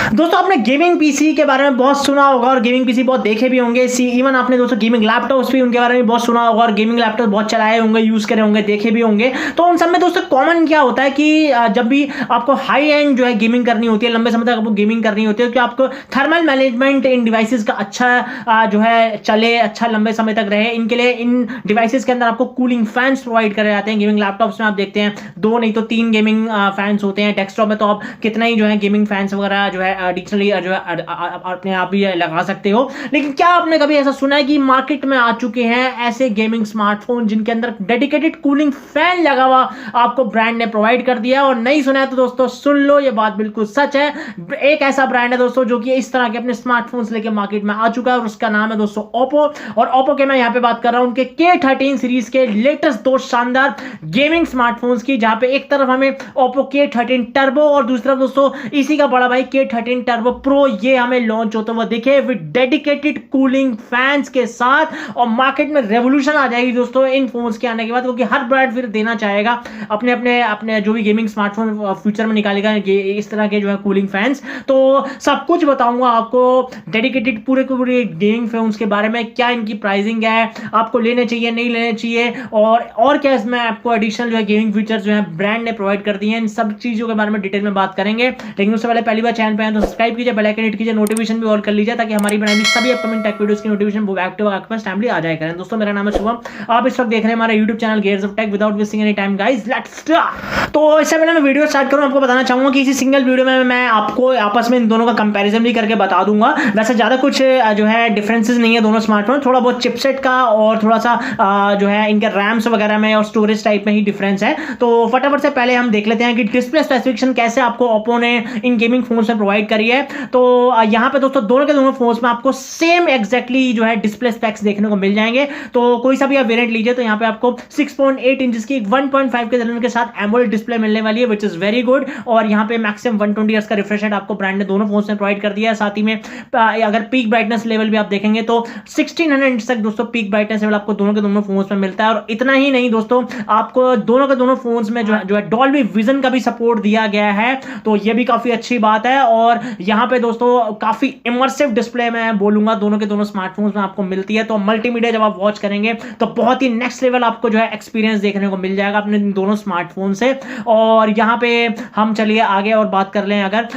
दोस्तों आपने gaming PC के बारे में बहुत सुना होगा और गेमिंग पीसी बहुत देखे भी होंगे। इवन आपने दोस्तों गेमिंग लैपटॉप्स भी उनके बारे में बहुत सुना होगा और गेमिंग लैपटॉप बहुत चलाए होंगे, यूज करे होंगे, देखे भी होंगे। तो उन सब में दोस्तों कॉमन क्या होता है कि जब भी आपको हाई एंड जो है गेमिंग करनी होती है, लंबे समय तक आपको गेमिंग करनी होती है, तो आपको थर्मल मैनेजमेंट इन डिवाइसेस का अच्छा जो है चले, अच्छा लंबे समय तक रहे, इनके लिए इन डिवाइसेस के अंदर आपको कूलिंग फैंस प्रोवाइड करे जाते हैं। गेमिंग लैपटॉप्स में आप देखते हैं 2 नहीं तो 3 गेमिंग फैंस होते हैं। डेस्कटॉप में तो आप कितना ही जो है गेमिंग फैंस वगैरह जो है एडिशनली जो है अपने आप भी लगा सकते हो। लेकिन क्या आपने कभी ऐसा सुना है कि मार्केट में आ चुके हैं ऐसे गेमिंग स्मार्टफोन जिनके अंदर डेडिकेटेड कूलिंग फैन लगा हुआ आपको ब्रांड ने प्रोवाइड कर दिया? और नहीं सुना है तो दोस्तों सुन लो, ये बात बिल्कुल सच है। एक ऐसा ब्रांड है दोस्तों जो कि इस तरह के अपने स्मार्टफोन्स लेके मार्केट में आ चुका है और उसका नाम है दोस्तों ओप्पो। और ओप्पो के मैं यहां पे बात कर रहा हूं उनके K13 सीरीज के लेटेस्ट 2 शानदार गेमिंग स्मार्टफोन्स की, जहां पे एक तरफ हमें ओप्पो K13 टर्बो और दूसरी तरफ दोस्तों इसी का बड़ा भाई K13 टर्बो प्रो ये हमें लॉन्च होता हुआ दिखे विद डेडिकेटेड कूलिंग फैंस के साथ। और मार्केट में रेवोल्यूशन आ जाएगी दोस्तों इन फोन्स के आने के बाद, क्योंकि हर ब्रांड फिर देना चाहेगा अपने अपने अपने जो भी गेमिंग स्मार्टफोन फ्यूचर में निकालेगा इस तरह के जो है कूलिंग फैंस। तो सब कुछ बताऊंगा आपको डेडिकेटेड पूरे गेमिंग फोन्स के बारे में, क्या इनकी प्राइसिंग है, आपको लेने चाहिए नहीं लेने चाहिए, और क्या इसमें आपको एडिशनल जो है गेमिंग फीचर्स जो है ब्रांड ने प्रोवाइड कर दिए हैं। इन सब चीजों के बारे में डिटेल में बात करेंगे। लेकिन उससे पहले पहली बार चैनल पे आए तो सब्सक्राइब कीजिए, बेल आइकन हिट कीजिए, नोटिफिकेशन भी ऑल कर लीजिए ताकि हमारी बनाई सभी अपकमिंग टेक वीडियोस की नोटिफिकेशन वो एक्टिव आपके पास टाइमली आ जाए करें। दोस्तों मेरा नाम है शुभम, आप इस वक्त देख रहे हैं हमारा YouTube channel gears of tech. Without wasting any time guys let's start. तो इससे पहले मैं वीडियो स्टार्ट करूं आपको बताना चाहूंगा कि इसी सिंगल वीडियो में मैं आपको आपस में इन दोनों का कंपैरिजन भी करके बता दूंगा। वैसे ज्यादा कुछ जो है डिफरेंसेस नहीं है दोनों स्मार्टफोन, थोड़ा बहुत चिपसेट का और थोड़ा सा जो है इनके रैम्स वगैरह में और स्टोरेज टाइप में ही डिफरेंस है। तो फटाफट से पहले हम देख लेते हैं कि डिस्प्ले स्पेसिफिकेशन कैसे आपको ओप्पो ने इन गेमिंग फोन्स में प्रोवाइड करी है। तो यहाँ पे दोस्तों दोनों के दोनों फोन्स में आपको सेम एग्जैक्टली जो है डिस्प्ले स्पेक्स देखने को मिल जाएंगे। तो कोई सा भी आप वेरिएंट लीजिए तो यहाँ पे आपको 6.8 इंच की 1.5 के रेजोल्यूशन के साथ एमोलेड डिस्प्ले मिलने वाली है, विच इज वेरी गुड। और यहाँ पे मैक्सिमम 120 हर्ट्ज का रिफ्रेश रेट आपको ब्रांड ने दोनों फोन्स में प्रोवाइड कर दिया है। साथ ही में अगर पीक ब्राइटनेस लेवल भी आप देखेंगे तो 1600 इंच तक दोस्तों पीक ब्राइटनेस लेवल आपको दोनों के दोनों फोन्स में मिलता है। और इतना ही नहीं दोस्तों, आपको दोनों के दोनों फोन्स में जो है डॉल्बी विजन का भी सपोर्ट दिया गया है, तो ये भी काफी अच्छी बात है। और यहाँ पे दोस्तों काफी इमर्सिव डिस्प्ले मैं बोलूंगा दोनों के दोनों स्मार्टफोन्स में आपको मिलती है। तो मल्टीमीडिया जब आप वॉच करेंगे तो बहुत ही नेक्स्ट लेवल आपको जो है एक्सपीरियंस देखने को मिल जाएगा अपने दोनों स्मार्टफोन से। और यहाँ पे हम चलिए आगे और बात कर लें अगर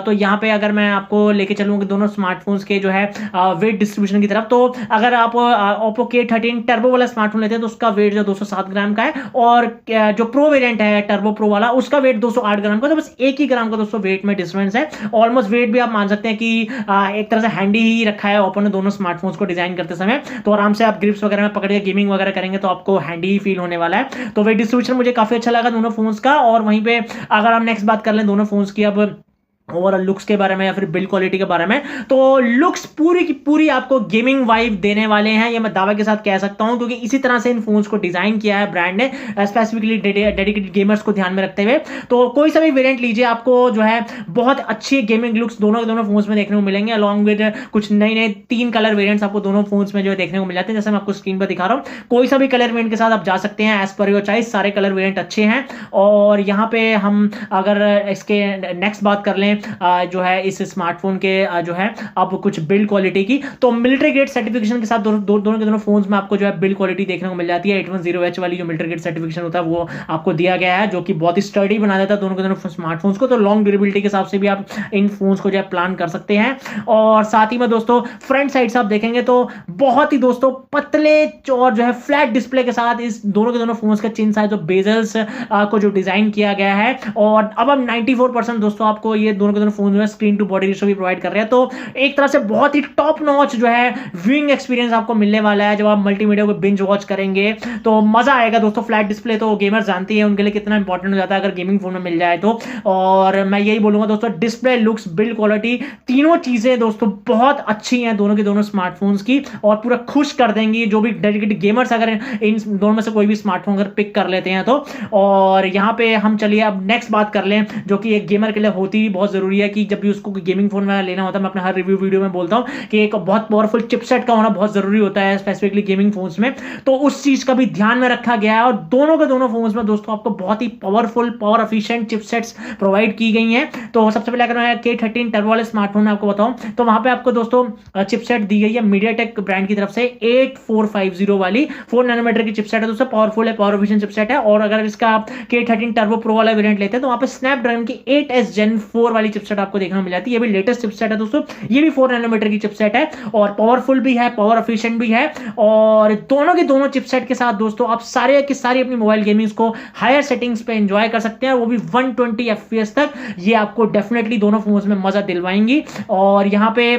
तो यहाँ पे अगर मैं आपको लेके चलूंगा दोनों स्मार्टफोन्स के जो है वेट डिस्ट्रीब्यूशन की तरफ, तो अगर आप ओप्पो K13 टर्बो वाला स्मार्टफोन लेते हैं तो उसका वेट जो 207 ग्राम का है, और जो प्रो वेरिएंट है टर्बो प्रो वाला उसका वेट 208 ग्राम का। तो बस 1 ही ग्राम का दोस्तों वेट में डिफरेंस है। ऑलमोस्ट वेट भी आप मान सकते हैं कि एक तरह से हैंडी ही रखा है ओप्पो ने दोनों स्मार्टफोन्स को डिजाइन करते समय। तो आराम से आप ग्रिप्स वगैरह में पकड़ के गेमिंग वगैरह करेंगे तो आपको हैंडी ही फील होने वाला है। तो वेट डिस्ट्रीब्यूशन मुझे काफी अच्छा लगा दोनों फोन्स का। और वहीं पे अगर हम नेक्स्ट बात कर लें दोनों फोन्स की अब ओवरऑल लुक्स के बारे में या फिर बिल्ड क्वालिटी के बारे में, तो लुक्स पूरी की पूरी आपको गेमिंग वाइब देने वाले हैं, ये मैं दावा के साथ कह सकता हूं, क्योंकि इसी तरह से इन फोन्स को डिजाइन किया है ब्रांड ने स्पेसिफिकली डेडिकेटेड गेमर्स को ध्यान में रखते हुए। तो कोई सा भी वेरिएंट लीजिए आपको जो है बहुत अच्छी गेमिंग लुक्स दोनों के दोनों फोन्स में देखने को मिलेंगे, अलॉन्ग विद कुछ नए नए 3 कलर वेरिएंट्स आपको दोनों फोन्स में जो है देखने को मिल जाते हैं, जैसे मैं आपको स्क्रीन पर दिखा रहा हूं। कोई सा भी कलर वेरिएंट के साथ आप जा सकते हैं एज पर योर चॉइस, सारे कलर वेरिएंट अच्छे हैं। और यहाँ पे हम अगर इसके नेक्स्ट बात कर लें जो है इस स्मार्टफोन के जो है अब कुछ बिल्ड क्वालिटी की, तो मिलिट्री ग्रेड सर्टिफिकेशन के साथ दोनों के दोनों फोन्स में आपको जो है बिल्ड क्वालिटी देखने को मिल जाती है। 810H वाली जो मिलिट्री ग्रेड सर्टिफिकेशन होता है वो आपको दिया गया है, जो कि बहुत ही स्टडी बना देता है दोनों के दोनों स्मार्टफोन्स को। तो लॉन्ग ड्यूरेबिलिटी के हिसाब से भी आप इन फोन्स को जो है प्लान कर सकते हैं। और साथ ही में दोस्तों फ्रंट साइड से आप देखेंगे तो बहुत ही दोस्तों पतले और जो है फ्लैट डिस्प्ले के साथ इस दोनों के दोनों फोन्स के चिन साइज और बेजल्स को जो डिजाइन किया गया है। और अब 94% दोस्तों आपको ये दोनों के दोनों फोन जो है स्क्रीन टू बॉडी रेशियो भी प्रोवाइड कर रहे हैं। तो एक तरह से बहुत ही टॉप नॉच जो है व्यूइंग एक्सपीरियंस आपको मिलने वाला है जब आप मल्टीमीडिया को बिंज वॉच करेंगे, तो मजा आएगा दोस्तों। फ्लैट डिस्प्ले तो गेमर्स जानती है उनके लिए कितना इंपॉर्टेंट हो जाता है अगर गेमिंग फोन में मिल जाए तो। और मैं यही बोलूंगा दोस्तों, डिस्प्ले, लुक्स, बिल्ड क्वालिटी, तीनों चीजें दोस्तों बहुत अच्छी हैं दोनों के दोनों स्मार्टफोन्स की, और पूरा खुश कर देंगी जो भी डेडिकेटेड गेमर्स अगर इन दोनों में से कोई भी स्मार्टफोन अगर पिक कर लेते हैं तो। और यहाँ पे हम चलिए अब नेक्स्ट बात कर लें जो कि एक गेमर के लिए होती बहुत जरूरी है कि जब भी उसको गेमिंग फोन में लेना होता है, मैं अपने हर रिव्यू वीडियो में बोलता हूं कि एक बहुत पावरफुल चिपसेट का होना बहुत जरूरी होता है स्पेसिफिकली गेमिंग फोन्स में। तो उस चीज का भी ध्यान में रखा गया है और दोनों के दोनों फोन्स में दोस्तों आपको बहुत ही powerful power efficient chipsets provide की गई हैं। तो सबसे पहले अगर मैं K13 टर्बो वाले स्मार्टफोन में आपको बताऊं तो वहां पे आपको दोस्तों चिपसेट दी गई है मीडियाटेक ब्रांड की तरफ से 8450 वाली 4 नैनोमीटर की चिपसेट है दोस्तों, पावरफुल है, पावर एफिशिएंट चिपसेट है। और अगर इसका आप K13 टर्बो प्रो वाला वेरिएंट लेते हैं तो वहां पे स्नैपड्रैगन की 8S Gen 4 वाली चिपसेट आपको देखने को मिल जाती है। ये भी लेटेस्ट चिपसेट है दोस्तों, ये भी 4 नैनोमीटर की चिपसेट है और पावरफुल भी है, पावर एफिशिएंट भी है। और दोनों के दोनों चिपसेट के साथ दोस्तों आप सारे की सारी अपनी मोबाइल गेमिंग्स को हायर सेटिंग्स पे एंजॉय कर सकते हैं, वो भी 120 FPS तक। ये आपको डेफिनेटली दोनों फोन्स में मजा दिलवाएंगी। और यहाँ पे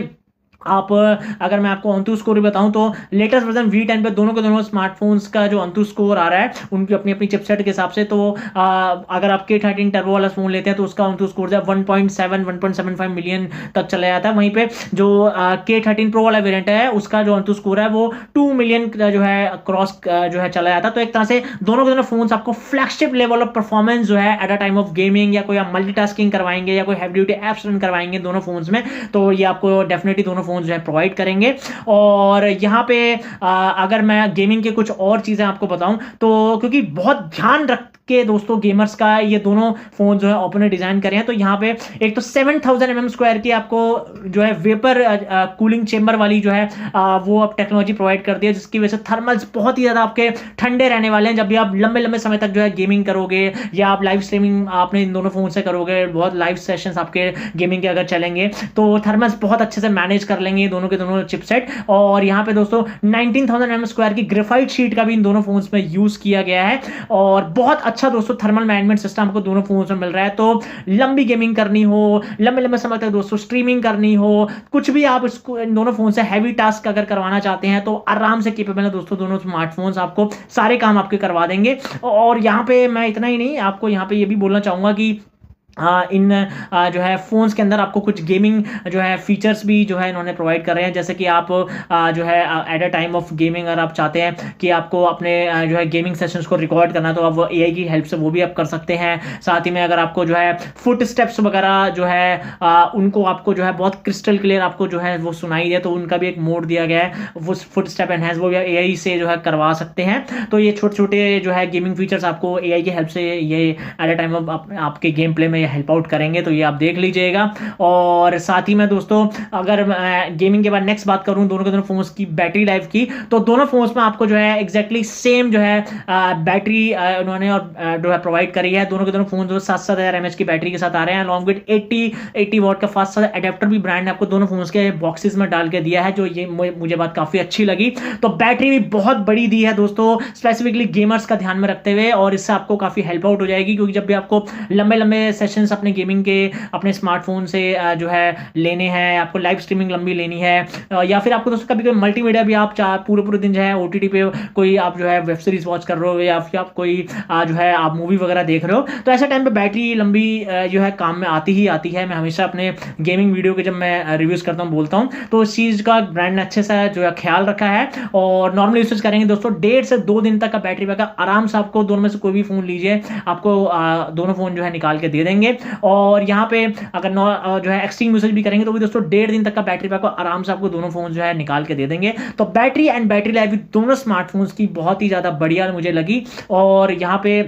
आप अगर मैं आपको अंतु स्कोर भी बताऊं तो लेटेस्ट वर्जन V10 पे दोनों के दोनों स्मार्टफोन्स का जो अंतु स्कोर आ रहा है उनकी अपनी अपनी चिपसेट के हिसाब से, तो अगर आप K13 टर्बो वाला फोन लेते हैं तो उसका अंतु स्कोर जो है 1.75 मिलियन तक चला जाता है। वहीं पे जो K13 प्रो वाला वेरिएंट है उसका जो अंतु स्कोर है वो 2 मिलियन जो है क्रॉस जो है चला जाता है। तो एक तरह से दोनों के दोनों फोन्स आपको फ्लैगशिप लेवल ऑफ परफॉर्मेंस जो है at a time of gaming, या कोई आप मल्टीटास्किंग करवाएंगे या कोई हैवी ड्यूटी एप्स रन करवाएंगे दोनों फोन्स में, तो ये आपको डेफिनेटली दोनों फोन जो है प्रोवाइड करेंगे। और यहाँ पे अगर मैं गेमिंग के कुछ और चीजें आपको बताऊं तो क्योंकि बहुत ध्यान रख के दोस्तों गेमर्स का ये दोनों फोन जो है ओपन डिजाइन करे हैं, तो यहाँ पे एक तो 7000 mm स्क्वायर की आपको जो है वेपर कूलिंग चेंबर वाली जो है वो अब टेक्नोलॉजी प्रोवाइड कर दी है, जिसकी वजह से थर्मल्स बहुत ही ज्यादा आपके ठंडे रहने वाले हैं। जब भी आप लंबे लंबे समय तक जो है गेमिंग करोगे या आप लाइव स्ट्रीमिंग आपने इन दोनों फोन से करोगे, बहुत लाइव सेशंस आपके गेमिंग के अगर चलेंगे तो थर्मल्स बहुत अच्छे से मैनेज कर लेंगे दोनों के दोनों चिपसेट। और यहाँ पे दोस्तों 19000 mm स्क्वायर की ग्रेफाइट शीट का भी इन दोनों फोन्स में यूज किया गया है और बहुत अच्छा दोस्तों थर्मल मैनेजमेंट सिस्टम आपको दोनों फोन्स में मिल रहा है। तो लंबी गेमिंग करनी हो, लंबे लंबे समय तक दोस्तों स्ट्रीमिंग करनी हो, कुछ भी आप इसको इन दोनों फोन से हैवी टास्क अगर करवाना चाहते हैं तो आराम से केपेबल है दोस्तों। दोनों स्मार्टफोन्स आपको सारे काम आपके करवा देंगे। और यहाँ पे मैं इतना ही नहीं, आपको यहाँ पे ये भी बोलना चाहूंगा कि इन जो है फोन्स के अंदर आपको कुछ गेमिंग जो है फीचर्स भी जो है इन्होंने प्रोवाइड कर रहे हैं, जैसे कि आप जो है at a time of gaming अगर आप चाहते हैं कि आपको अपने जो है गेमिंग सेशंस को रिकॉर्ड करना तो आप AI की हेल्प से वो भी आप कर सकते हैं। साथ ही में अगर आपको जो है फुट स्टेप्स वगैरह जो है उनको आपको जो है बहुत क्रिस्टल क्लियर आपको जो है वो सुनाई दे, तो उनका भी एक मोड दिया गया है, वो फुट स्टेप एनहांस वो भी AI से जो है करवा सकते हैं। तो ये छोटे छोटे जो है गेमिंग फीचर्स आपको AI की हेल्प से ये एट अ टाइम ऑफ आपके गेम प्ले में हेल्प आउट करेंगे, तो ये आप देख लीजिएगा। और साथ ही में दोस्तों अगर गेमिंग के बाद नेक्स्ट बात करूं दोनों के दोनों फोन्स की बैटरी लाइफ की, तो दोनों फोन्स में आपको जो है एग्जैक्टली सेम जो है बैटरी उन्होंने और जो है प्रोवाइड करी है। दोनों के दोनों फोन जो 7000 mAh की बैटरी के साथ आ रहे हैं, अलॉन्ग विद 80 वॉट का फास्ट चार्जर एडेप्टर भी ब्रांड ने आपको दोनों फोन्स के बॉक्सेस में डाल के दिया है, जो ये मुझे बात काफी अच्छी लगी। तो बैटरी भी बहुत बड़ी दी है दोस्तों, स्पेसिफिकली गेमर्स का ध्यान में रखते हुए, और इससे आपको काफी हेल्प आउट हो जाएगी, क्योंकि जब भी आपको लंबे लंबे सेशंस अपने गेमिंग के अपने स्मार्टफोन से जो है लेने हैं, आपको लाइव स्ट्रीमिंग लंबी लेनी है, या फिर आपको दोस्तों कभी कोई मल्टीमीडिया भी आप पूरे दिन जो है OTT पे कोई आप जो है वेब सीरीज वॉच कर रहे हो या फिर आप कोई जो है आप मूवी वगैरह देख रहे हो, तो ऐसे टाइम पे बैटरी लंबी जो है काम में आती है। मैं हमेशा अपने गेमिंग वीडियो के जब मैं रिव्यूज करता हूँ बोलता हूँ, तो इस चीज का ब्रांड ने अच्छे से जो है ख्याल रखा है। और नॉर्मल यूसेज करेंगे दोस्तों 1.5 से 2 दिन तक का बैटरी बैकअप आराम से आपको दोनों में से कोई भी फोन लीजिए आपको दोनों फोन जो है निकाल के दे देंगे। और यहाँ पे अगर जो है एक्सट्रीम यूसेज भी करेंगे तो भी दोस्तों 1.5 दिन तक का बैटरी बैकअप आराम से आपको दोनों फोन जो है निकाल के दे देंगे। तो बैटरी एंड बैटरी लाइफ दोनों स्मार्टफोन्स की बहुत ही ज्यादा बढ़िया मुझे लगी। और यहाँ पे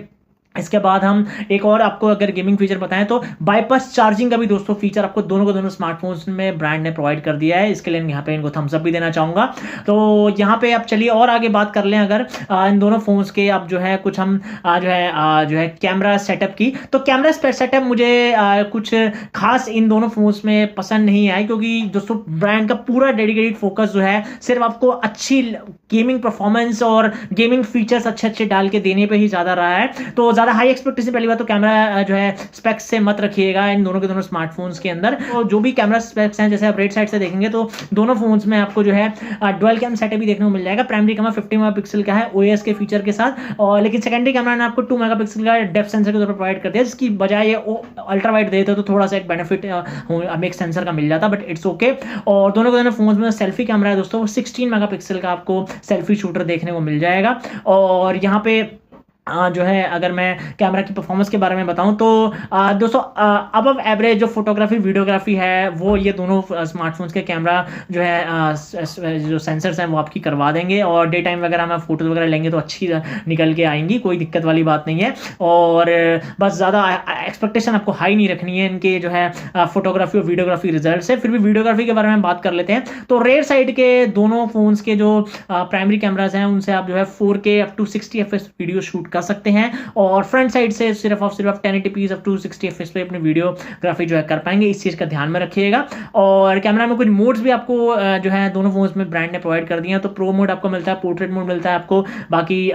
इसके बाद हम एक और आपको अगर गेमिंग फीचर बताएं तो बाईपास चार्जिंग का भी दोस्तों फीचर आपको दोनों के दोनों स्मार्टफोन्स में ब्रांड ने प्रोवाइड कर दिया है। इसके लिए यहाँ पे इनको थम्स अप भी देना चाहूंगा। तो यहाँ पे आप चलिए और आगे बात कर लें अगर इन दोनों फोन्स के आप जो है कुछ हम जो है कैमरा सेटअप की, तो कैमरा सेटअप मुझे कुछ खास इन दोनों फोन्स में पसंद नहीं आया, क्योंकि दोस्तों ब्रांड का पूरा डेडिकेटेड फोकस जो है सिर्फ आपको अच्छी गेमिंग परफॉर्मेंस और गेमिंग फीचर्स अच्छे अच्छे डाल के देने पे ही ज्यादा रहा है। तो ज्यादा हाई एक्सपेक्टेशन पहली बात तो कैमरा जो है स्पेक्स से मत रखिएगा इन दोनों के दोनों स्मार्टफोन्स के अंदर। तो जो भी कैमरा स्पेक्स हैं, जैसे आप राइट साइड से देखेंगे तो दोनों फोन्स में आपको जो है डुअल कैम सेटअप भी देखने को मिल जाएगा। प्राइमरी कैमरा 50 मेगापिक्सल का है OIS के फीचर के साथ, और लेकिन सेकेंडरी कैमरा ने आपको 2 मेगापिक्सल का डेप्थ सेंसर के तौर पर प्रोवाइड कर दिया, जिसकी बजाय ये अल्ट्रा वाइड देते तो थोड़ा सा एक बेनिफिट हमें एक सेंसर का मिल जाता, बट इट्स ओके। और दोनों के दोनों फोन्स में सेल्फी कैमरा है दोस्तों, वो 16 मेगापिक्सल का आपको सेल्फी शूटर देखने को मिल जाएगा। और यहाँ पे जो है अगर मैं कैमरा की परफॉर्मेंस के बारे में बताऊं तो दोस्तों अबव एवरेज जो फोटोग्राफी वीडियोग्राफी है वो ये दोनों स्मार्टफोन्स के कैमरा जो है जो सेंसर्स हैं वो आपकी करवा देंगे, और डे टाइम वगैरह में फोटोज वगैरह लेंगे तो अच्छी निकल के आएंगी, कोई दिक्कत वाली बात नहीं है। और बस ज़्यादा एक्सपेक्टेशन आपको हाई नहीं रखनी है इनके जो है फोटोग्राफी और वीडियोग्राफी रिजल्ट से। फिर भी वीडियोग्राफी के बारे में बात कर लेते हैं तो रेयर साइड के दोनों फोन्स के जो प्राइमरी कैमराज हैं उनसे आप जो है 4K up to 60 FPS video shoot कर सकते हैं, और फ्रंट साइड से सिर्फ 1080p अप टू 60 FPS पे अपनी वीडियोग्राफी जो है कर पाएंगे। इस चीज का ध्यान में रखिएगा। और कैमरा में कुछ मोड्स भी आपको जो है दोनों फोन्स में ब्रांड ने प्रोवाइड कर दिए हैं। तो प्रो मोड आपको मिलता है, पोर्ट्रेट मोड मिलता है आपको, बाकी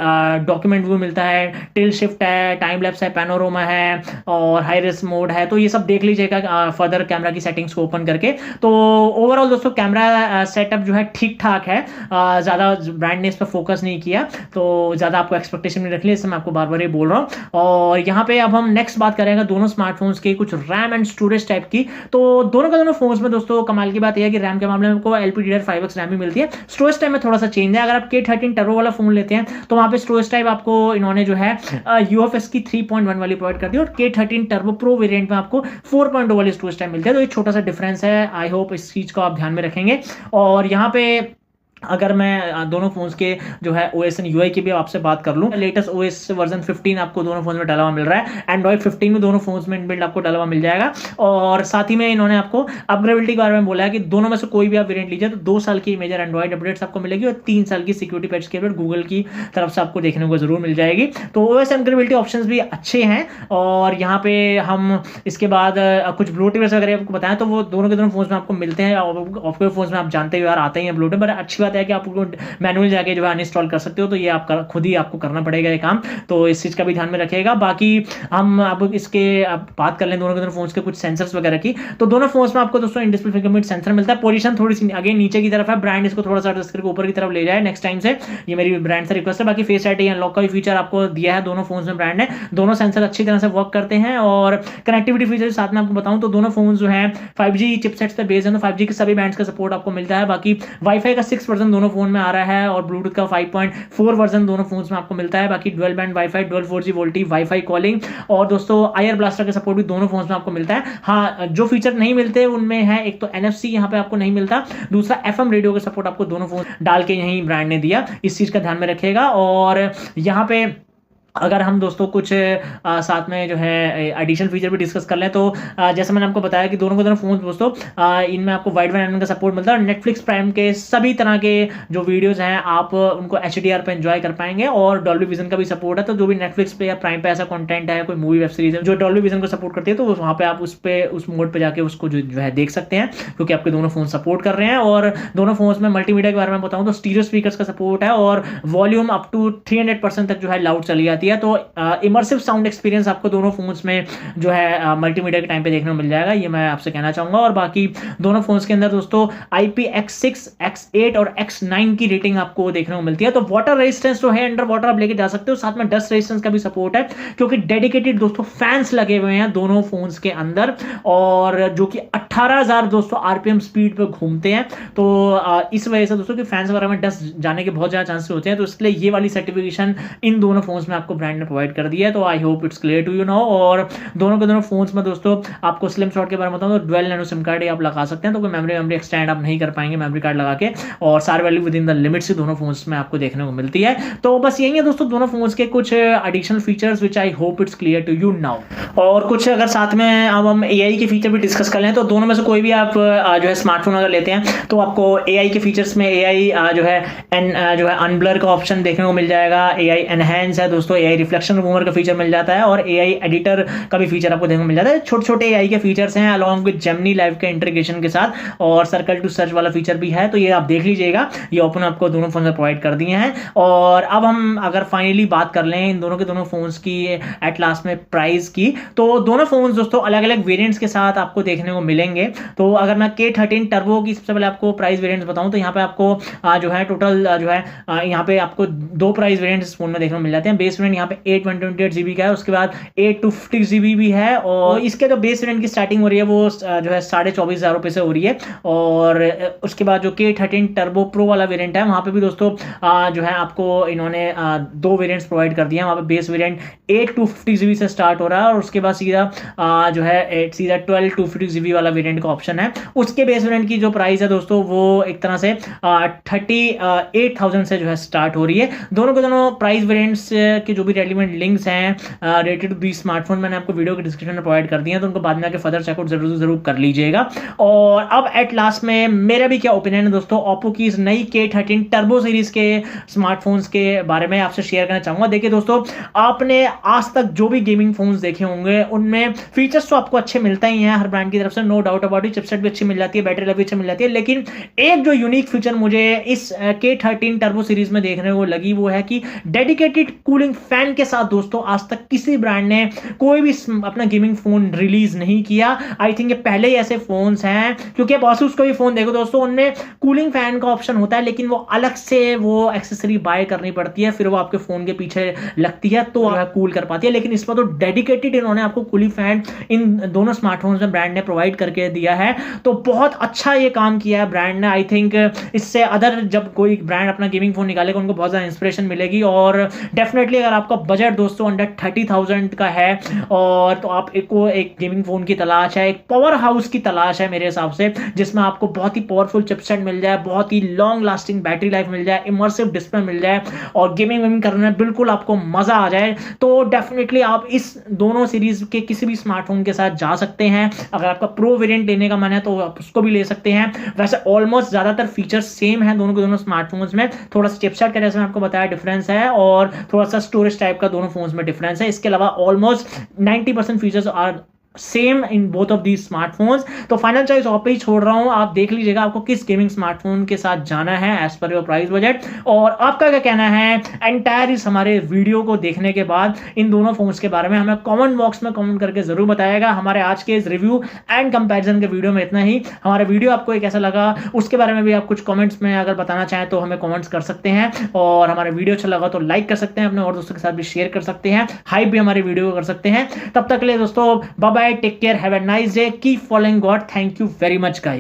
डॉक्यूमेंट व्यू मिलता है, टिल्ट शिफ्ट है, टाइम लैप्स है, पैनोरामा है और हाई रेस मोड है। तो ये सब देख लीजिएगा फर्दर कैमरा की सेटिंग्स को ओपन करके। तो ओवरऑल दोस्तों कैमरा सेटअप जो है ठीक ठाक है, ज्यादा ब्रांड ने इस पर फोकस नहीं किया, तो ज्यादा आपको एक्सपेक्टेशन नहीं रखनी, इससे मैं आपको बार बार ये बोल रहा हूँ। और यहाँ पे अब हम नेक्स्ट बात करेंगे दोनों स्मार्टफोन्स की कुछ रैम एंड स्टोरेज टाइप की। तो दोनों का दोनों फोन्स में दोस्तों कमाल की बात यह है कि रैम के मामले में आपको LPDDR5X रैम भी मिलती है। स्टोरेज टाइप में थोड़ा सा चेंज है, अगर आप K13 टर्बो वाला फोन लेते हैं तो वहां पे स्टोरेज टाइप आपको इन्होंने जो है UFS की 3.1 वाली प्रोवाइड कर दी, और K13 टर्बो प्रो वेरिएंट में आपको 4.0 वाली स्टोरेज टाइप मिलती है। तो एक छोटा सा डिफरेंस है, आई होप इस चीज को आप ध्यान में रखेंगे। और यहाँ पे अगर मैं दोनों फोन्स के जो है OS एंड UI की भी आपसे बात कर लूं, लेटेस्ट OS वर्जन 15 आपको दोनों फोन में डला हुआ मिल रहा है। एंड्रॉइड 15 में दोनों फोन्स में इनबिल्ट आपको डला हुआ मिल जाएगा। और साथ ही में इन्होंने आपको अपग्रेडेबिलिटी के बारे में बोला है कि दोनों में से कोई भी आप वेरिएंट लीजिए तो 2 साल की मेजर एंड्रॉइड अपडेट्स आपको मिलेगी, और 3 साल की सिक्योरिटी पैच की अपडेट गूगल की तरफ से आपको देखने को जरूर मिल जाएगी। तो OS अपग्रेडेबिलिटी ऑप्शंस भी अच्छे हैं। और यहाँ पे हम इसके बाद कुछ ब्लूटूथ वगैरह आपको बताएं तो वो दोनों के दोनों फोन्स में आपको मिलते हैं। ऑप्पो फोन्स में आप जानते हो यार आते ही हैं ब्लूटूथ, पर अच्छी बात है कि आपको मैनुअल जाके जो है अनइंस्टॉल कर सकते हो, तो ये आप खुद ही आपको करना पड़ेगा ये काम, तो इस चीज का भी ध्यान में रखिएगा। बाकी हम अब इसके बात कर लें दोनों के दोनों फोन्स के कुछ सेंसर्स वगैरह की। तो दोनों फोन्स में आपको दोस्तों इन डिस्प्ले फिंगरप्रिंट सेंसर मिलता है। पोजीशन थोड़ी सी आगे नीचे की तरफ है, ब्रांड इसको थोड़ा सा एडजस्ट करके ऊपर की तरफ ले जाए नेक्स्ट टाइम से, ये मेरी ब्रांड से रिक्वेस्ट है। बाकी फेस आईडी अनलॉक का भी फीचर आपको दिया है दोनों फोन्स में ब्रांड ने। दोनों सेंसर अच्छी तरह से वर्क करते हैं। और कनेक्टिविटी फीचर साथ में आपको बताऊं तो दोनों फोन्स जो है 5G चिपसेट्स पे बेस्ड है, तो 5G के सभी बैंड्स का सपोर्ट आपको मिलता है। बाकी वाईफाई का 6 वर्जन दोनों फोन में आ रहा है, और ब्लूटूथ का 5.4 वर्जन दोनों फोन्स में आपको मिलता है। बाकी dual band wifi, dual 4G VoLTE wifi calling, और दोस्तों आईआर ब्लास्टर का सपोर्ट भी दोनों फोन्स में आपको मिलता है। हाँ, जो फीचर नहीं मिलते उनमें है एक तो NFC यहाँ पे आपको नहीं मिलता, दूसरा FM रेडियो का सपोर्ट आपको दोनों फोन डाल के यहीं ब्रांड ने दिया, इस चीज का ध्यान में रखिएगा। और यहाँ पे अगर हम दोस्तों कुछ साथ में जो है एडिशनल फीचर भी डिस्कस कर लें तो जैसे मैंने आपको बताया कि दोनों के दोनों फोन दोस्तों इनमें आपको वाइड बैंड का सपोर्ट मिलता है, और नेटफ्लिक्स प्राइम के सभी तरह के जो वीडियोस हैं आप उनको HDR पे एंजॉय कर पाएंगे, और डॉल्बी विजन का भी सपोर्ट है। तो जो भी नेटफ्लिक्स पे या प्राइम पे ऐसा कंटेंट है, कोई मूवी वेब सीरीज है जो डॉल्बी विजन को सपोर्ट करती है, तो वहाँ पे आप उस मोड पे जाके उसको जो है देख सकते हैं, क्योंकि आपके दोनों फोन सपोर्ट कर रहे हैं। और दोनों फोन्स में मल्टीमीडिया के बारे में बताऊँ तो स्टीरियो स्पीकर्स का सपोर्ट है, और वॉल्यूम अप टू 300% तक जो है लाउड चली जाती है। तो इमर्सिव साउंड एक्सपीरियंस आपको दोनों फोन्स में जो है मल्टीमीडिया के टाइम पे देखने को मिल जाएगा, ये मैं आपसे कहना चाहूंगा। और बाकी दोनों फोन्स के अंदर दोस्तों IPX6, X8 और X9 की रेटिंग आपको देखने को मिलती है। तो वाटर रेजिस्टेंस जो है अंडर वाटर आप लेके जा सकते हो, साथ में डस्ट रेजिस्टेंस का भी सपोर्ट है, क्योंकि डेडिकेटेड दोस्तों फैंस लगे हुए हैं दोनों फोन्स के अंदर, और जो कि 18,000 दोस्तों RPM स्पीड पे घूमते हैं। तो इस वजह से दोस्तों कि फैंस वगैरह में डस्ट जाने के बहुत ज्यादा चांसेस होते हैं, तो इसलिए ये वाली सर्टिफिकेशन इन दोनों फोन्स में आपको ब्रांड ने प्रोवाइड कर दिया है। तो I hope it's clear to you now. और दोनों के दोनों फोन्स में दोस्तों आपको स्लिम स्लॉट के बारे में बताऊं तो डुअल नैनो सिम कार्ड आप लगा सकते हैं, तो कोई मेमोरी एक्सटेंड आप नहीं कर पाएंगे मेमोरी कार्ड लगा के, और सार value with in the limits दोनों फोन्स में आपको देखने को मिलती है। तो बस यही है दोस्तों दोनों फोन्स के कुछ additional features which I hope it's clear to you now. और कुछ अगर साथ में अब हम AI के फीचर भी डिस्कस कर लें, तो दोनों में से कोई भी आप जो है स्मार्टफोन अगर लेते हैं तो आपको AI के फीचर्स में AI जो है अनब्लर का ऑप्शन देखने को मिल जाएगा, AI एनहांस है दोस्तों, AI रिफ्लेक्शन रिमूवर का फीचर मिल जाता है, और AI एडिटर का भी फीचर आपको देखने को मिल जाता है। छोटे छोटे AI के फीचर्स हैं अलॉन्ग विद जेमिनी लाइव के इंटीग्रेशन के साथ, और सर्कल टू सर्च वाला फीचर भी है, तो ये आप देख लीजिएगा, ये ओपन आपको दोनों फोन में प्रोवाइड कर दिए हैं। और अब हम अगर फाइनली बात कर लें इन दोनों के दोनों फोन्स की एट लास्ट में प्राइस की, तो दोनों फोन्स दोस्तों अलग अलग वेरिएंट्स के साथ आपको देखने को मिलेंगे। तो अगर मैं K13 टर्बो की सबसे पहले आपको प्राइस वेरिएंट्स बताऊं तो यहाँ पे आपको जो है टोटल जो है यहाँ पे आपको 2 प्राइस वेरिएंट्स फोन में देखने को मिल जाते हैं। बेस वेरिएंट यहाँ पे 8/128 GB का है, उसके बाद 8/256 GB भी है। और इसके जो बेस वेरिएंट की स्टार्टिंग हो रही है वो जो है 24,500 रुपये से हो रही है। और उसके बाद जो K13 टर्बो प्रो वाला वेरिएंट है वहाँ पे भी दोस्तों जो है आपको इन्होंने 2 वेरिएंट्स प्रोवाइड कर दिए हैं। वहाँ पे बेस वेरिएंट 8/250 GB से स्टार्ट हो रहा है और उसके बाद सीधा जो है सीधा 12/250 GB वाला वेरिएंट का ऑप्शन है। उसके बेस वेरिएंट की जो प्राइस है दोस्तों वो एक तरह से 38,000 से जो है स्टार्ट हो रही है। दोनों के दोनों प्राइस वेरिएंट्स के जो भी रेलिवेंट लिंक्स हैं रिलेटेड टू दी स्मार्टफोन मैंने आपको वीडियो के डिस्क्रिप्शन में प्रोवाइड कर दिए हैं, तो उनको बाद में आके फर्दर चेकआउट जरूर कर लीजिएगा। और अब एट लास्ट में मेरा भी क्या ओपिनियन है दोस्तों ओप्पो की इस नई K13 टर्बो सीरीज के स्मार्टफोन्स के बारे में आपसे शेयर करना चाहूंगा। देखिए दोस्तों, आपने आज तक जो भी गेमिंग फोन्स देखे होंगे उनमें फीचर्स तो आपको अच्छे मिलता ही हैं हर ब्रांड की तरफ से, no doubt about it. Chipset भी अच्छी मिल जाती है, बैटरी लाइफ भी अच्छी मिल जाती है, लेकिन एक जो यूनिक फीचर मुझे इस K13 टर्बो सीरीज में देखने को लगी वो है कि डेडिकेटेड कूलिंग फैन के साथ दोस्तों आज तक किसी ब्रांड ने कोई भी अपना गेमिंग फोन रिलीज नहीं किया। आई थिंक ये पहले ही ऐसे फोन्स हैं, क्योंकि आप Asus का भी फोन देखो दोस्तों उनमें कूलिंग फैन का ऑप्शन होता है, लेकिन वो अलग से वो एक्सेसरी बाय करनी पड़ती है, फिर वो आपके फोन के पीछे लगती है तो कूल कर पाती है। लेकिन इसमें तो डेडिकेटेड इन्होंने आपको कूलिंग फैन इन दोनों स्मार्टफोन्स में ब्रांड ने प्रोवाइड करके दिया है, तो बहुत अच्छा ये काम किया है ब्रांड ने। आई थिंक इससे अदर जब कोई ब्रांड अपना गेमिंग फोन निकालेगा उनको बहुत ज्यादा इंस्पिरेशन मिलेगी। और डेफिनेटली अगर आपका बजट दोस्तों अंडर 30,000 का है और तो आप एक गेमिंग फोन की तलाश है, एक पावर हाउस की तलाश है मेरे हिसाब से, जिसमें आपको बहुत ही पावरफुल चिपसेट मिल जाए, बहुत ही लॉन्ग लास्टिंग बैटरी लाइफ मिल जाए, इमर्सिव डिस्प्ले मिल जाए और गेमिंग करने में बिल्कुल आपको मजा आ जाए, तो डेफिनेटली आप इस दोनों सीरीज के किसी भी स्मार्टफोन के साथ जा सकते हैं। अगर आपका प्रो वेरिएंट लेने का मन है तो आप उसको भी ले सकते हैं। वैसे ऑलमोस्ट ज्यादातर फीचर्स सेम है दोनों के दोनों स्मार्टफोन्स में, थोड़ा सा चिपसेट का जैसे मैं आपको बताया डिफरेंस है और थोड़ा सा स्टोरेज टाइप का दोनों फोन्स में डिफरेंस है। इसके अलावा almost 90% features are same in both of these smartphones. तो फाइनल चॉइस आप पे ही छोड़ रहा हूं, आप देख लीजिएगा आपको किस गेमिंग स्मार्टफोन के साथ जाना है as per your price budget. और आपका क्या कहना है एंटायर इस हमारे वीडियो को देखने के बाद इन दोनों फोन्स के बारे में हमें कमेंट बॉक्स में कमेंट करके जरूर बताएगा। हमारे आज के इस रिव्यू एंड कंपैरिजन के वीडियो में इतना ही। हमारा वीडियो आपको एक कैसा लगा उसके बारे में भी आप कुछ कमेंट्स में अगर बताना चाहें तो हमें कमेंट्स कर सकते हैं, और हमारा वीडियो अच्छा लगा तो लाइक कर सकते हैं, अपने और दोस्तों के साथ भी शेयर कर सकते हैं, हाइप भी हमारे वीडियो को कर सकते हैं। तब तक के लिए दोस्तों bye bye, take care, have a nice day, keep following God. Thank you very much guys.